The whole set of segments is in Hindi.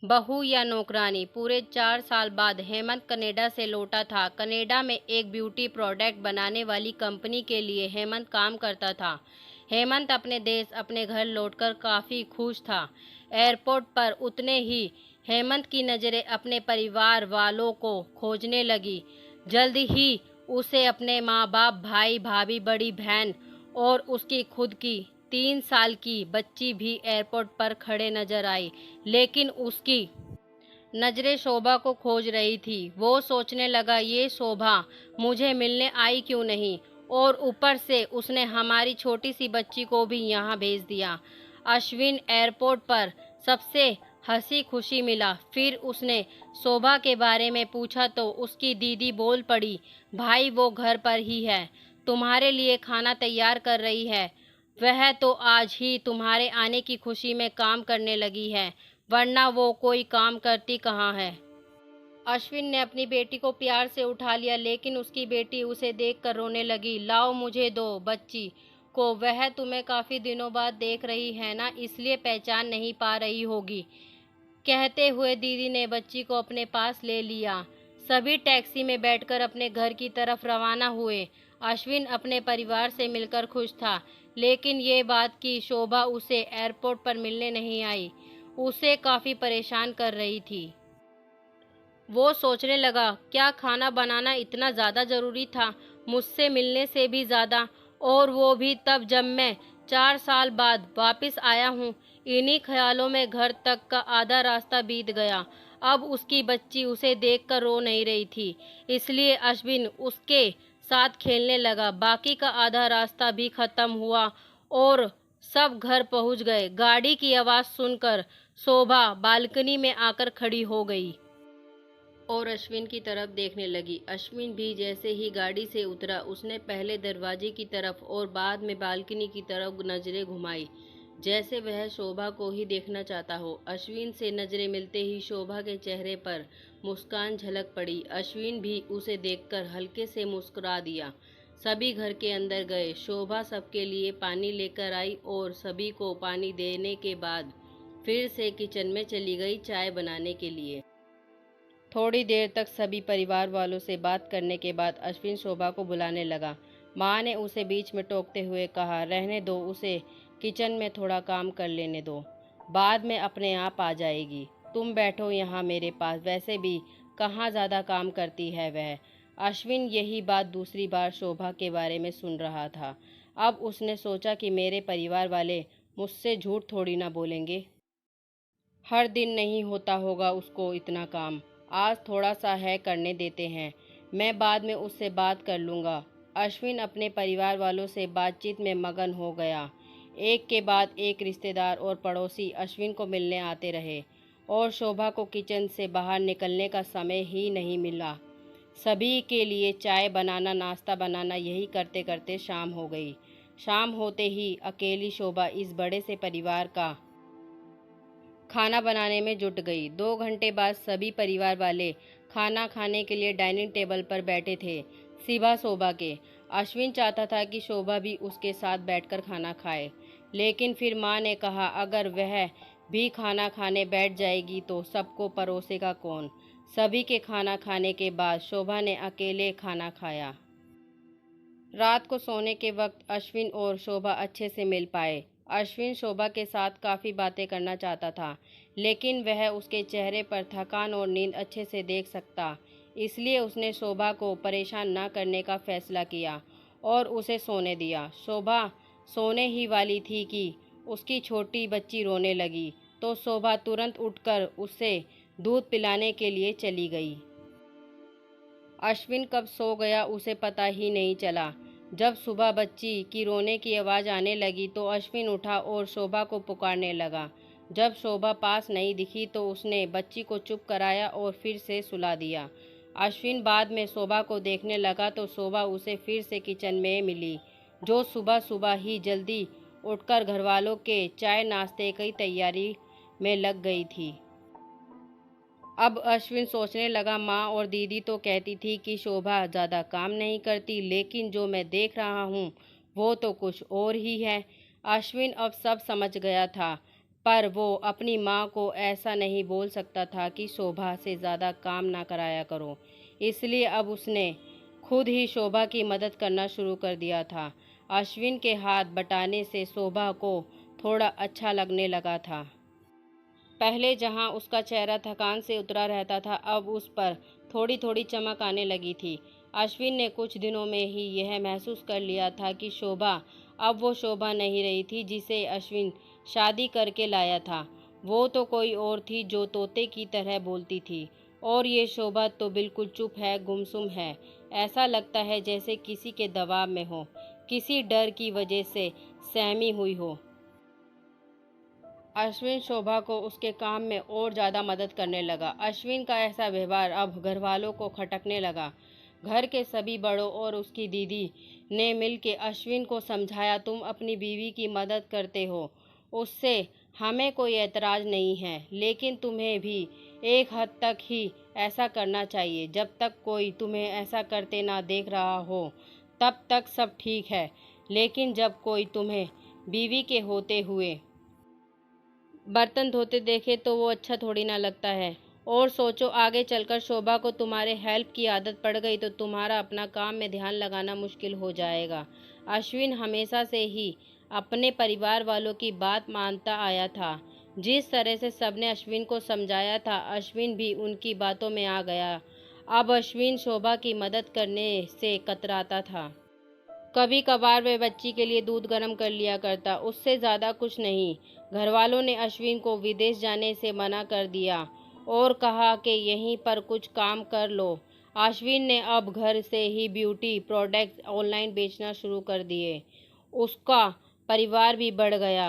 बहू या नौकरानी। पूरे 4 साल बाद हेमंत कनाडा से लौटा था। कनाडा में एक ब्यूटी प्रोडक्ट बनाने वाली कंपनी के लिए हेमंत काम करता था। हेमंत अपने देश, अपने घर लौटकर काफ़ी खुश था। एयरपोर्ट पर उतने ही हेमंत की नज़रें अपने परिवार वालों को खोजने लगी। जल्द ही उसे अपने माँ बाप, भाई भाभी, बड़ी बहन और उसकी खुद की 3 साल की बच्ची भी एयरपोर्ट पर खड़े नजर आई। लेकिन उसकी नजरें शोभा को खोज रही थी। वो सोचने लगा, ये शोभा मुझे मिलने आई क्यों नहीं, और ऊपर से उसने हमारी छोटी सी बच्ची को भी यहाँ भेज दिया। अश्विन एयरपोर्ट पर सबसे हंसी खुशी मिला। फिर उसने शोभा के बारे में पूछा तो उसकी दीदी बोल पड़ी, भाई वो घर पर ही है, तुम्हारे लिए खाना तैयार कर रही है। वह तो आज ही तुम्हारे आने की खुशी में काम करने लगी है, वरना वो कोई काम करती कहाँ है। अश्विन ने अपनी बेटी को प्यार से उठा लिया, लेकिन उसकी बेटी उसे देखकर रोने लगी। लाओ मुझे दो बच्ची को, वह तुम्हें काफ़ी दिनों बाद देख रही है ना, इसलिए पहचान नहीं पा रही होगी। कहते हुए दीदी ने बच्ची को अपने पास ले लिया। सभी टैक्सी में बैठकर अपने घर की तरफ रवाना हुए। अश्विन अपने परिवार से मिलकर खुश था, लेकिन ये बात कि शोभा उसे एयरपोर्ट पर मिलने नहीं आई, उसे काफ़ी परेशान कर रही थी। वो सोचने लगा, क्या खाना बनाना इतना ज़्यादा ज़रूरी था, मुझसे मिलने से भी ज़्यादा, और वो भी तब जब मैं 4 साल बाद वापस आया हूँ। इन्हीं ख्यालों में घर तक का आधा रास्ता बीत गया। अब उसकी बच्ची उसे देखकर रो नहीं रही थी, इसलिए अश्विन उसके साथ खेलने लगा। बाकी का आधा रास्ता भी खत्म हुआ और सब घर पहुंच गए। गाड़ी की आवाज़ सुनकर शोभा बालकनी में आकर खड़ी हो गई और अश्विन की तरफ देखने लगी। अश्विन भी जैसे ही गाड़ी से उतरा, उसने पहले दरवाजे की तरफ और बाद में बालकनी की तरफ नजरें घुमाई, जैसे वह शोभा को ही देखना चाहता हो। अश्विन से नजरें मिलते ही शोभा के चेहरे पर मुस्कान झलक पड़ी। अश्विन भी उसे देखकर हल्के से मुस्कुरा दिया। सभी घर के अंदर गए। शोभा सबके लिए पानी लेकर आई और सभी को पानी देने के बाद फिर से किचन में चली गई चाय बनाने के लिए। थोड़ी देर तक सभी परिवार वालों से बात करने के बाद अश्विन शोभा को बुलाने लगा। माँ ने उसे बीच में टोकते हुए कहा, रहने दो उसे, किचन में थोड़ा काम कर लेने दो, बाद में अपने आप आ जाएगी। तुम बैठो यहाँ मेरे पास, वैसे भी कहाँ ज़्यादा काम करती है वह। अश्विन यही बात दूसरी बार शोभा के बारे में सुन रहा था। अब उसने सोचा कि मेरे परिवार वाले मुझसे झूठ थोड़ी ना बोलेंगे। हर दिन नहीं होता होगा उसको इतना काम, आज थोड़ा सा है, करने देते हैं, मैं बाद में उससे बात कर लूँगा। अश्विन अपने परिवार वालों से बातचीत में मगन हो गया। एक के बाद एक रिश्तेदार और पड़ोसी अश्विन को मिलने आते रहे और शोभा को किचन से बाहर निकलने का समय ही नहीं मिला। सभी के लिए चाय बनाना, नाश्ता बनाना, यही करते करते शाम हो गई। शाम होते ही अकेली शोभा इस बड़े से परिवार का खाना बनाने में जुट गई। 2 घंटे बाद सभी परिवार वाले खाना खाने के लिए डाइनिंग टेबल पर बैठे थे, सिवा शोभा के। अश्विन चाहता था कि शोभा भी उसके साथ बैठकर खाना खाए, लेकिन फिर माँ ने कहा, अगर वह भी खाना खाने बैठ जाएगी तो सबको परोसेगा कौन। सभी के खाना खाने के बाद शोभा ने अकेले खाना खाया। रात को सोने के वक्त अश्विन और शोभा अच्छे से मिल पाए। अश्विन शोभा के साथ काफ़ी बातें करना चाहता था, लेकिन वह उसके चेहरे पर थकान और नींद अच्छे से देख सकता, इसलिए उसने शोभा को परेशान न करने का फैसला किया और उसे सोने दिया। शोभा सोने ही वाली थी कि उसकी छोटी बच्ची रोने लगी, तो शोभा तुरंत उठकर उसे दूध पिलाने के लिए चली गई। अश्विन कब सो गया उसे पता ही नहीं चला। जब सुबह बच्ची की रोने की आवाज़ आने लगी तो अश्विन उठा और शोभा को पुकारने लगा। जब शोभा पास नहीं दिखी तो उसने बच्ची को चुप कराया और फिर से सुला दिया। अश्विन बाद में शोभा को देखने लगा तो शोभा उसे फिर से किचन में मिली, जो सुबह सुबह ही जल्दी उठकर घरवालों के चाय नाश्ते की तैयारी में लग गई थी। अब अश्विन सोचने लगा, माँ और दीदी तो कहती थी कि शोभा ज़्यादा काम नहीं करती, लेकिन जो मैं देख रहा हूँ वो तो कुछ और ही है। अश्विन अब सब समझ गया था, पर वो अपनी माँ को ऐसा नहीं बोल सकता था कि शोभा से ज़्यादा काम ना कराया करो। इसलिए अब उसने खुद ही शोभा की मदद करना शुरू कर दिया था। अश्विन के हाथ बटाने से शोभा को थोड़ा अच्छा लगने लगा था। पहले जहां उसका चेहरा थकान से उतरा रहता था, अब उस पर थोड़ी थोड़ी चमक आने लगी थी। अश्विन ने कुछ दिनों में ही यह महसूस कर लिया था कि शोभा अब वो शोभा नहीं रही थी जिसे अश्विन शादी करके लाया था। वो तो कोई और थी जो तोते की तरह बोलती थी, और ये शोभा तो बिल्कुल चुप है, गुमसुम है। ऐसा लगता है जैसे किसी के दबाव में हो, किसी डर की वजह से सहमी हुई हो। अश्विन शोभा को उसके काम में और ज़्यादा मदद करने लगा। अश्विन का ऐसा व्यवहार अब घर वालों को खटकने लगा। घर के सभी बड़ों और उसकी दीदी ने मिलकर अश्विन को समझाया, तुम अपनी बीवी की मदद करते हो, उससे हमें कोई एतराज़ नहीं है, लेकिन तुम्हें भी एक हद तक ही ऐसा करना चाहिए। जब तक कोई तुम्हें ऐसा करते ना देख रहा हो तब तक सब ठीक है, लेकिन जब कोई तुम्हें बीवी के होते हुए बर्तन धोते देखे तो वो अच्छा थोड़ी ना लगता है। और सोचो, आगे चलकर शोभा को तुम्हारे हेल्प की आदत पड़ गई तो तुम्हारा अपना काम में ध्यान लगाना मुश्किल हो जाएगा। अश्विन हमेशा से ही अपने परिवार वालों की बात मानता आया था। जिस तरह से सबने अश्विन को समझाया था, अश्विन भी उनकी बातों में आ गया। अब अश्विन शोभा की मदद करने से कतराता था। कभी कभार वह बच्ची के लिए दूध गर्म कर लिया करता, उससे ज़्यादा कुछ नहीं। घरवालों ने अश्विन को विदेश जाने से मना कर दिया और कहा कि यहीं पर कुछ काम कर लो। अश्विन ने अब घर से ही ब्यूटी प्रोडक्ट्स ऑनलाइन बेचना शुरू कर दिए। उसका परिवार भी बढ़ गया।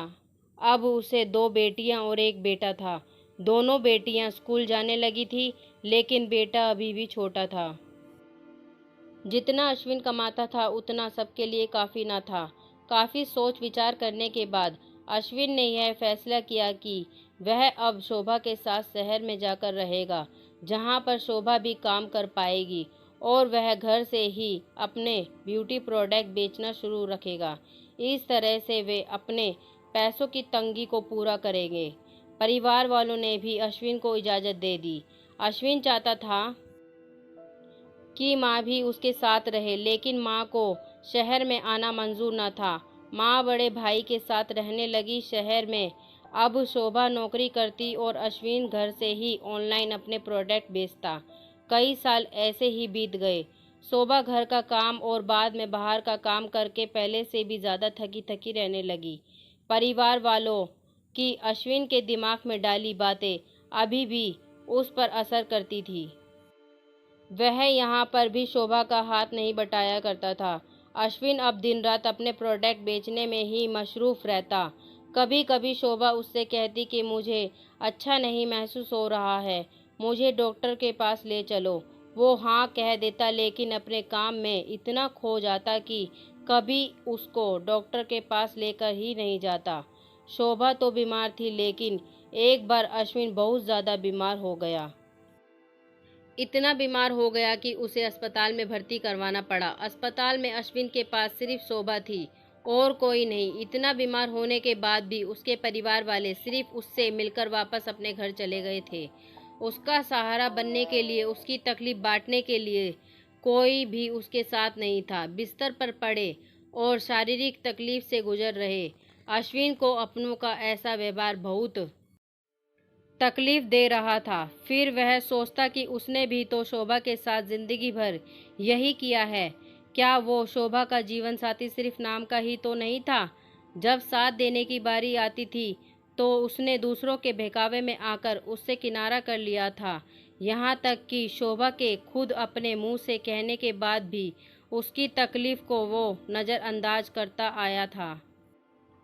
अब उसे 2 बेटियां और 1 बेटा था। दोनों बेटियां स्कूल जाने लगी थी, लेकिन बेटा अभी भी छोटा था। जितना अश्विन कमाता था उतना सबके लिए काफ़ी न था। काफ़ी सोच विचार करने के बाद अश्विन ने यह फैसला किया कि वह अब शोभा के साथ शहर में जाकर रहेगा, जहां पर शोभा भी काम कर पाएगी और वह घर से ही अपने ब्यूटी प्रोडक्ट बेचना शुरू रखेगा। इस तरह से वे अपने पैसों की तंगी को पूरा करेंगे। परिवार वालों ने भी अश्विन को इजाज़त दे दी। अश्विन चाहता था कि माँ भी उसके साथ रहे, लेकिन माँ को शहर में आना मंजूर न था। माँ बड़े भाई के साथ रहने लगी शहर में। अब शोभा नौकरी करती और अश्विन घर से ही ऑनलाइन अपने प्रोडक्ट बेचता। कई साल ऐसे ही बीत गए। शोभा घर का काम और बाद में बाहर का काम करके पहले से भी ज़्यादा थकी थकी रहने लगी। परिवार वालों की अश्विन के दिमाग में डाली बातें अभी भी उस पर असर करती थी। वह यहाँ पर भी शोभा का हाथ नहीं बटाया करता था। अश्विन अब दिन रात अपने प्रोडक्ट बेचने में ही मशरूफ़ रहता। कभी कभी शोभा उससे कहती कि मुझे अच्छा नहीं महसूस हो रहा है, मुझे डॉक्टर के पास ले चलो। वो हाँ कह देता, लेकिन अपने काम में इतना खो जाता कि कभी उसको डॉक्टर के पास लेकर ही नहीं जाता। शोभा तो बीमार थी, लेकिन एक बार अश्विन बहुत ज़्यादा बीमार हो गया। इतना बीमार हो गया कि उसे अस्पताल में भर्ती करवाना पड़ा। अस्पताल में अश्विन के पास सिर्फ शोभा थी और कोई नहीं। इतना बीमार होने के बाद भी उसके परिवार वाले सिर्फ उससे मिलकर वापस अपने घर चले गए थे। उसका सहारा बनने के लिए, उसकी तकलीफ बांटने के लिए कोई भी उसके साथ नहीं था। बिस्तर पर पड़े और शारीरिक तकलीफ से गुजर रहे अश्विन को अपनों का ऐसा व्यवहार बहुत तकलीफ दे रहा था। फिर वह सोचता कि उसने भी तो शोभा के साथ जिंदगी भर यही किया है। क्या वो शोभा का जीवन साथी सिर्फ नाम का ही तो नहीं था? जब साथ देने की बारी आती थी तो उसने दूसरों के बहकावे में आकर उससे किनारा कर लिया था। यहाँ तक कि शोभा के खुद अपने मुंह से कहने के बाद भी उसकी तकलीफ को वो नज़रअंदाज करता आया था।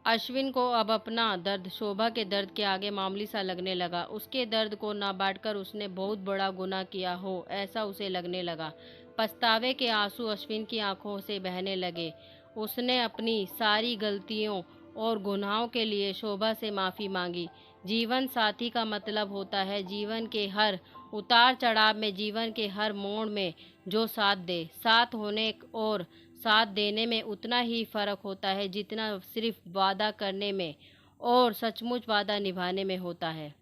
अश्विन को अब अपना दर्द शोभा के दर्द के आगे मामूली सा लगने लगा। उसके दर्द को ना बांटकर उसने बहुत बड़ा गुनाह किया हो, ऐसा उसे लगने लगा। पछतावे के आंसू अश्विन की आंखों से बहने लगे। उसने अपनी सारी गलतियों और गुनाहों के लिए शोभा से माफ़ी मांगी। जीवन साथी का मतलब होता है जीवन के हर उतार चढ़ाव में, जीवन के हर मोड़ में जो साथ दे। साथ होने और साथ देने में उतना ही फ़र्क होता है जितना सिर्फ वादा करने में और सचमुच वादा निभाने में होता है।